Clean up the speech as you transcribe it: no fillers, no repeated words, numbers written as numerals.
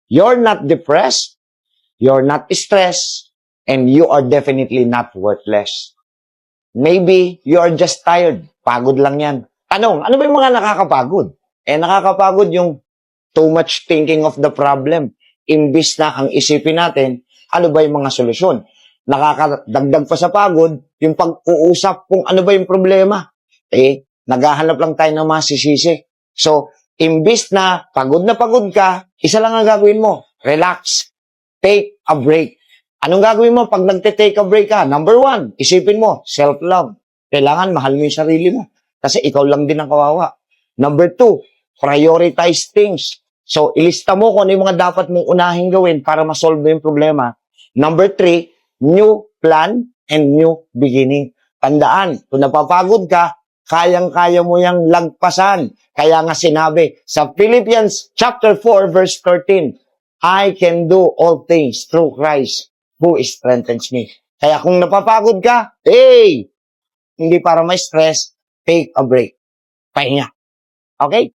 You're not depressed, you're not stressed, and you are definitely not worthless. Maybe you are just tired. Pagod lang yan. Tanong, ano ba yung mga nakakapagod? Nakakapagod yung too much thinking of the problem. Imbis na ang isipin natin, ano ba yung mga solusyon? Nakakadagdag pa sa pagod, yung pag-uusap kung ano ba yung problema. Naghahanap lang tayo ng masisisi. So, imbis na pagod ka, isa lang ang gagawin mo. Relax. Take a break. Anong gagawin mo pag nagte-take a break ka? Number 1, isipin mo, self-love. Kailangan mahal mo yung sarili mo. Kasi ikaw lang din ang kawawa. Number 2, prioritize things. So, ilista mo kung ano yung mga dapat mong unahing gawin para ma-solve mo yung problema. Number 3, new plan and new beginning. Tandaan, kung napapagod ka, kayang-kaya mo yung lagpasan. Kaya nga sinabi sa Philippians chapter 4 verse 13, I can do all things through Christ who strengthens me. Kaya kung napapagod ka, hindi para may stress, take a break. Pahinga. Okay?